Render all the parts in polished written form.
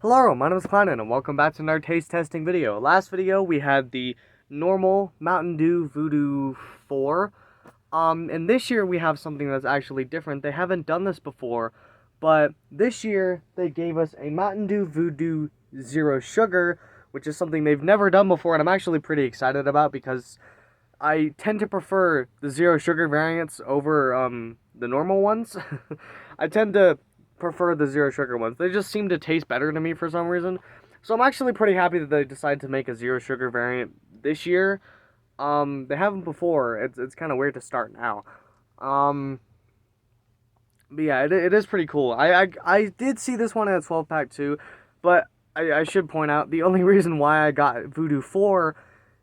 Hello, my name is Clannon, and welcome back to another taste testing video. Last video, we had the normal Mountain Dew Voodew 4. And this year we have something that's actually different. They haven't done this before, but this year they gave us a Mountain Dew Voodew Zero Sugar, which is something they've never done before, and I'm actually pretty excited about because I tend to prefer the Zero Sugar variants over the normal ones. I tend to prefer the Zero Sugar ones. They just seem to taste better to me for some reason. So I'm actually pretty happy that they decided to make a Zero Sugar variant this year. They haven't before. It's kind of weird to start now. But yeah, it is pretty cool. I did see this one in a 12-pack too, but I should point out the only reason why I got Voodew 4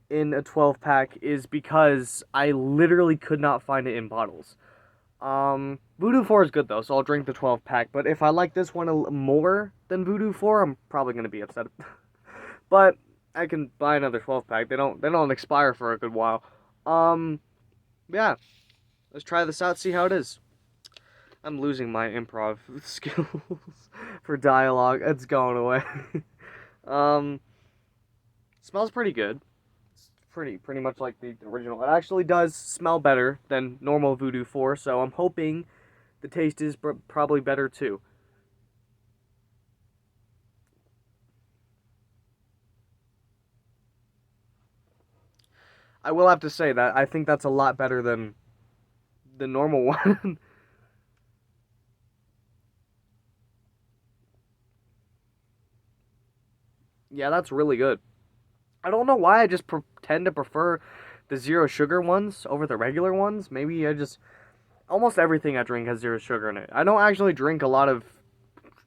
in a 12-pack is because I literally could not find it in bottles. Voodew 4 is good though, so I'll drink the 12-pack, but if I like this one more than Voodew 4, I'm probably going to be upset. But I can buy another 12-pack. They don't expire for a good while. Yeah. Let's try this out, see how it is. I'm losing my improv skills for dialogue. It's going away. Smells pretty good. Pretty much like the original. It actually does smell better than normal Voodew 4, so I'm hoping the taste is probably better too. I will have to say that I think that's a lot better than the normal one. Yeah, that's really good. I don't know why I just tend to prefer the zero sugar ones over the regular ones. Maybe I just... Almost everything I drink has zero sugar in it. I don't actually drink a lot of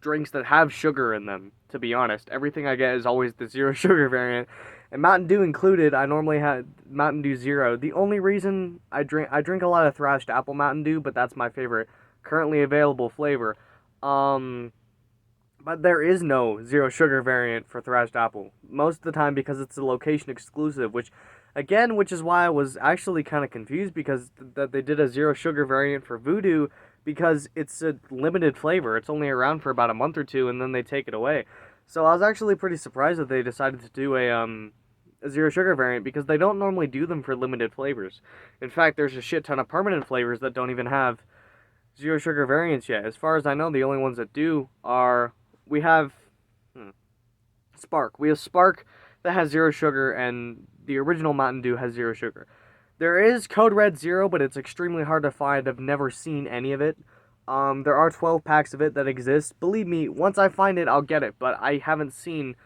drinks that have sugar in them, to be honest. Everything I get is always the zero sugar variant. And Mountain Dew included, I normally have Mountain Dew Zero. The only reason I drink a lot of thrashed apple Mountain Dew, but that's my favorite currently available flavor. But there is no zero sugar variant for thrashed apple. Most of the time because it's a location exclusive, which is why I was actually kind of confused because that they did a zero sugar variant for Voodew because it's a limited flavor. It's only around for about a month or two and then they take it away. So I was actually pretty surprised that they decided to do a zero sugar variant because they don't normally do them for limited flavors. In fact, there's a shit ton of permanent flavors that don't even have zero sugar variants yet. As far as I know, the only ones that do are we have Spark. We have Spark that has zero sugar, and the original Mountain Dew has zero sugar. There is Code Red Zero, but it's extremely hard to find. I've never seen any of it. There are 12 packs of it that exist. Believe me, once I find it, I'll get it, but I haven't seen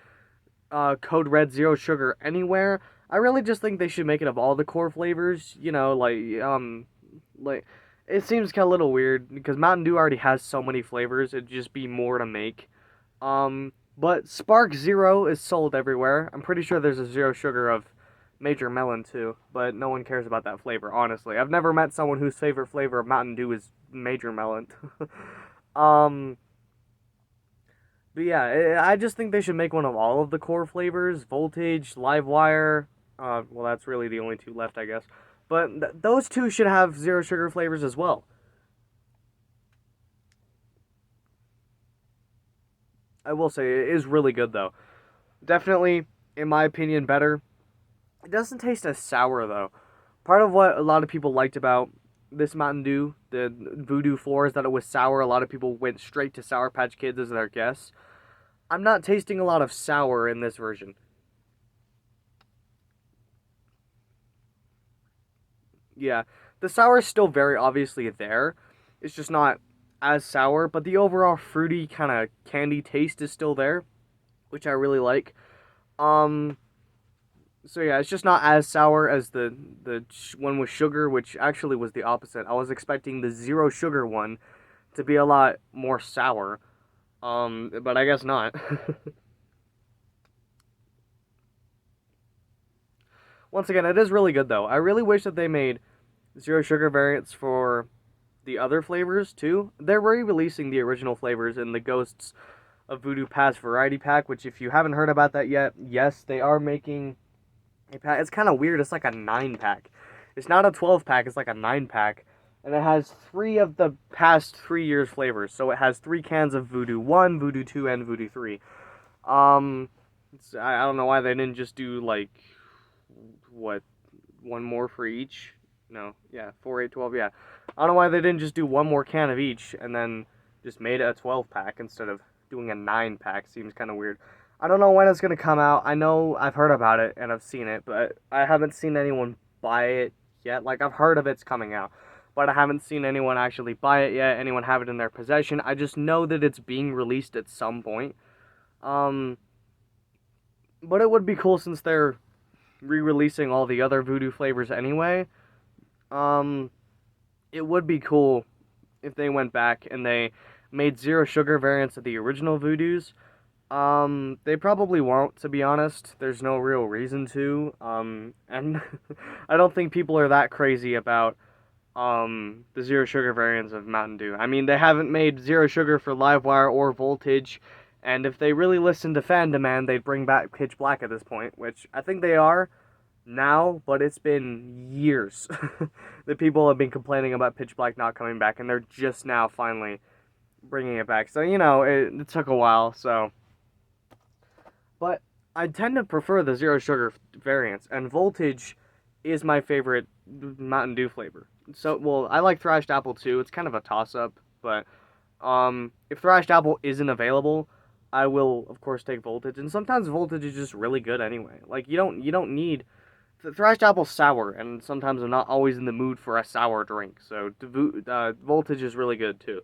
Code Red Zero Sugar anywhere. I really just think they should make it of all the core flavors, you know, like, it seems kind of a little weird, because Mountain Dew already has so many flavors, it'd just be more to make. But Spark Zero is sold everywhere. I'm pretty sure there's a zero sugar of Major Melon too, but no one cares about that flavor, honestly. I've never met someone whose favorite flavor of Mountain Dew is Major Melon. But yeah, I just think they should make one of all of the core flavors. Voltage, Livewire, well that's really the only two left, I guess. But those two should have zero sugar flavors as well. I will say, it is really good, though. Definitely, in my opinion, better. It doesn't taste as sour, though. Part of what a lot of people liked about this Mountain Dew, the Voodew 4, is that it was sour. A lot of people went straight to Sour Patch Kids as their guess. I'm not tasting a lot of sour in this version. Yeah, the sour is still very obviously there. It's just not as sour, but the overall fruity kind of candy taste is still there, which I really like. Um, so yeah, it's just not as sour as the one with sugar, which actually was the opposite. I was expecting the zero sugar one to be a lot more sour, but I guess not. Once again, it is really good though. I really wish that they made zero sugar variants for the other flavors too. They're re-releasing the original flavors in the Ghosts of Voodew Pass Variety Pack, which if you haven't heard about that yet, yes, they are making a pack. It's kind of weird. It's like a 9-pack. It's not a 12-pack. It's like a 9-pack. And it has 3 of the past 3 years flavors. So it has 3 cans of Voodew 1, Voodew 2, and Voodew 3. I don't know why they didn't just do like what, one more for each. No, yeah, 4, 8, 12. Yeah, I don't know why they didn't just do one more can of each and then just made it a 12 pack instead of doing a 9 pack. Seems kind of weird. I don't know when it's gonna come out. I know I've heard about it and I've seen it, but I haven't seen anyone buy it yet. Like, I've heard of it's coming out, but I haven't seen anyone actually buy it yet. Anyone have it in their possession. I just know that it's being released at some point. Um, but it would be cool since they're re-releasing all the other Voodew flavors anyway. Um, it would be cool if they went back and they made zero sugar variants of the original Voodews. They probably won't, to be honest. There's no real reason to. And I don't think people are that crazy about the zero sugar variants of Mountain Dew. I mean, they haven't made zero sugar for Livewire or Voltage, and if they really listened to fan demand, they'd bring back Pitch Black at this point, which I think they are now, but it's been years that people have been complaining about Pitch Black not coming back, and they're just now finally bringing it back. So, you know, it took a while, so. But I tend to prefer the zero sugar variants, and Voltage is my favorite Mountain Dew flavor. So, well, I like Thrashed Apple too. It's kind of a toss-up, but if Thrashed Apple isn't available, I will of course take Voltage. And sometimes Voltage is just really good anyway. Like, you don't need Thrashed Apple's sour, and sometimes I'm not always in the mood for a sour drink. So Voltage is really good too.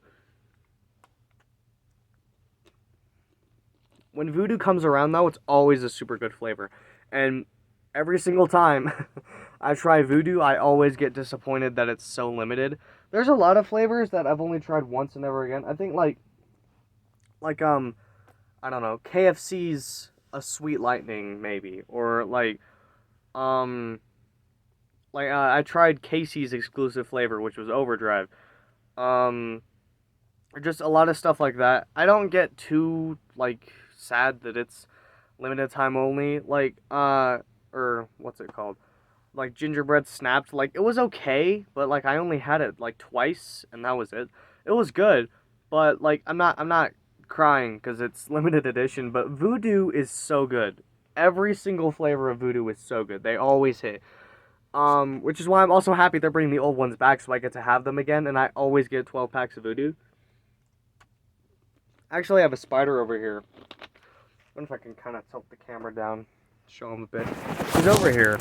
When Voodew comes around, though, it's always a super good flavor. And every single time I try Voodew, I always get disappointed that it's so limited. There's a lot of flavors that I've only tried once and never again. I think, like I don't know, KFC's a Sweet Lightning, maybe. Or, I tried Casey's exclusive flavor, which was Overdrive. Um, just a lot of stuff like that. I don't get too, sad that it's limited time only, or what's it called? Like Gingerbread Snapped, it was okay, but I only had it twice and that was it. It was good, but I'm not crying because it's limited edition, but Voodew is so good. Every single flavor of Voodew is so good. They always hit. Which is why I'm also happy they're bringing the old ones back so I get to have them again, and I always get 12 packs of Voodew. Actually, I have a spider over here. I wonder if I can kind of tilt the camera down, show him a bit. He's over here.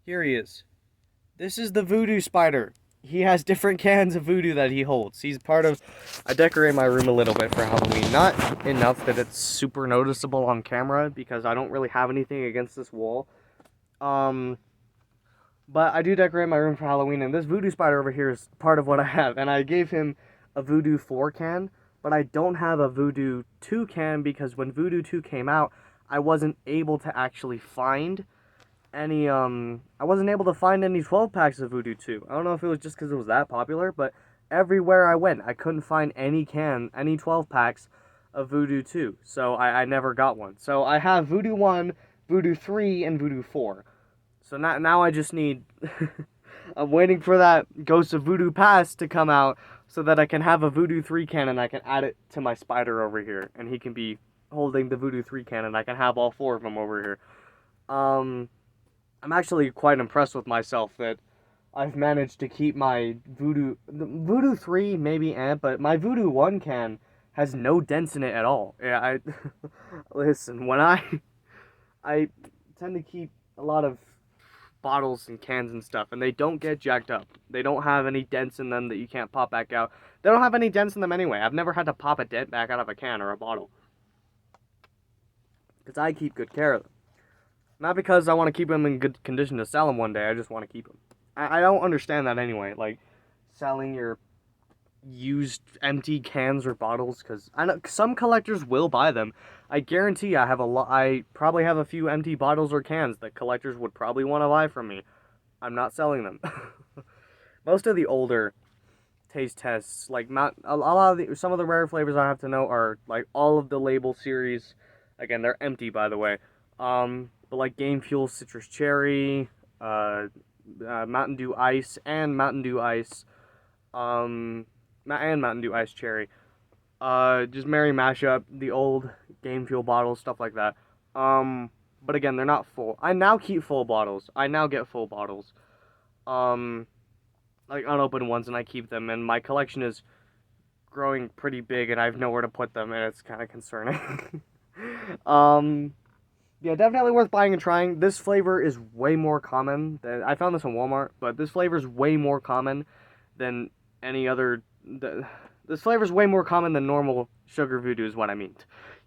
Here he is. This is the Voodew spider. He has different cans of Voodew that he holds. He's part of... I decorate my room a little bit for Halloween. Not enough that it's super noticeable on camera, because I don't really have anything against this wall. But I do decorate my room for Halloween, and this Voodew spider over here is part of what I have. And I gave him a Voodew 4 can, but I don't have a Voodew 2 can because when Voodew 2 came out, I wasn't able to actually find any, I wasn't able to find any 12 packs of Voodew 2. I don't know if it was just because it was that popular, but everywhere I went, I couldn't find any 12 packs of Voodew 2, so I never got one. So I have Voodew 1, Voodew 3, and Voodew 4. So now I just need... I'm waiting for that Ghost of Voodew Pass to come out so that I can have a Voodew 3 can and I can add it to my spider over here. And he can be holding the Voodew 3 can and I can have all 4 of them over here. I'm actually quite impressed with myself that I've managed to keep my Voodew 3 maybe but my Voodew 1 can has no dents in it at all. Yeah, listen, when I tend to keep a lot of bottles and cans and stuff, and they don't get jacked up. They don't have any dents in them that you can't pop back out. They don't have any dents in them anyway. I've never had to pop a dent back out of a can or a bottle. Because I keep good care of them. Not because I want to keep them in good condition to sell them one day, I just want to keep them. I don't understand that anyway, selling your used empty cans or bottles, because I know some collectors will buy them. I guarantee I probably have a few empty bottles or cans that collectors would probably want to buy from me. I'm not selling them. Most of the older taste tests, some of the rare flavors I have to know are all of the label series. Again, they're empty, by the way. But Game Fuel Citrus Cherry, Mountain Dew Ice, and Mountain Dew Ice, and Mountain Dew Ice Cherry. Just Mary Mashup, the old Game Fuel bottles, stuff like that. But again, they're not full. I now keep full bottles. I now get full bottles. Um, like unopened ones, and I keep them. And my collection is growing pretty big, and I have nowhere to put them, and it's kind of concerning. um, yeah, definitely worth buying and trying. This flavor is way more common than I found this in Walmart, but this flavor is way more common than any other. This flavor is way more common than normal sugar voodoo, is what I mean.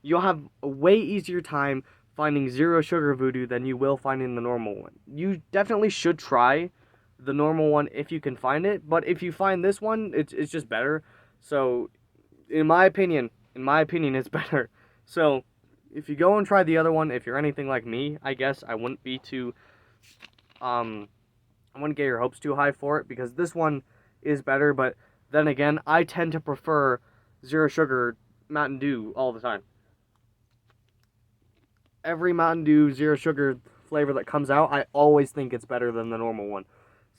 You'll have a way easier time finding zero sugar voodoo than you will finding the normal one. You definitely should try the normal one if you can find it, but if you find this one, it's just better. So, in my opinion, it's better. So, if you go and try the other one, if you're anything like me, I guess I wouldn't be too, I wouldn't get your hopes too high for it, because this one is better, but then again, I tend to prefer zero sugar Mountain Dew all the time. Every Mountain Dew zero sugar flavor that comes out, I always think it's better than the normal one.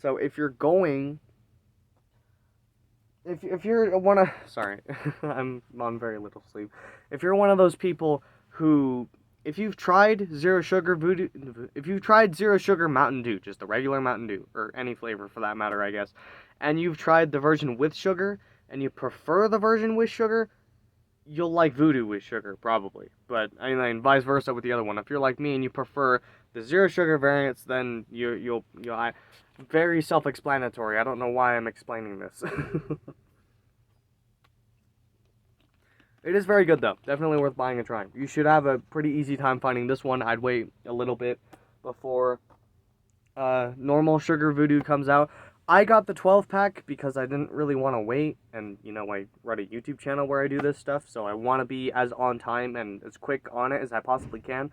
So if you're going, if you're one of, sorry, I'm on very little sleep. If you're one of those people who, if you've tried zero sugar Voodoo, if you've tried zero sugar Mountain Dew, just the regular Mountain Dew, or any flavor for that matter, I guess, and you've tried the version with sugar, and you prefer the version with sugar, you'll like Voodew with sugar, probably. But, I mean, vice versa with the other one. If you're like me and you prefer the zero sugar variants, then you'll very self-explanatory. I don't know why I'm explaining this. It is very good, though. Definitely worth buying and trying. You should have a pretty easy time finding this one. I'd wait a little bit before normal sugar Voodew comes out. I got the 12-pack because I didn't really want to wait, and, you know, I run a YouTube channel where I do this stuff, so I want to be as on time and as quick on it as I possibly can.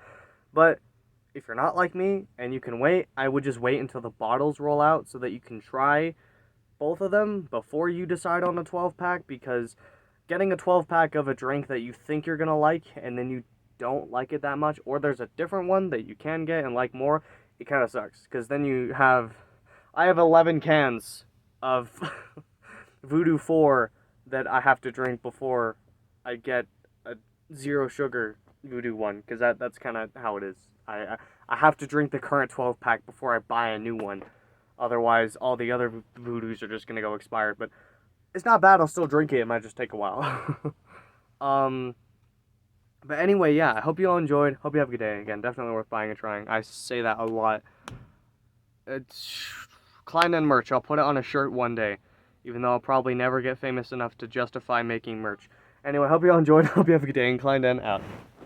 But if you're not like me and you can wait, I would just wait until the bottles roll out so that you can try both of them before you decide on a 12-pack, because getting a 12-pack of a drink that you think you're going to like and then you don't like it that much, or there's a different one that you can get and like more, it kind of sucks, because then you have... I have 11 cans of Voodew 4 that I have to drink before I get a zero sugar Voodew one, because that's kind of how it is. I have to drink the current 12-pack before I buy a new one. Otherwise, all the other Voodews are just going to go expired. But it's not bad. I'll still drink it. It might just take a while. But anyway, yeah. I hope you all enjoyed. Hope you have a good day. Again, definitely worth buying and trying. I say that a lot. It's Klein and merch. I'll put it on a shirt one day, even though I'll probably never get famous enough to justify making merch. Anyway, hope you all enjoyed. Hope you have a good day. And Klein out.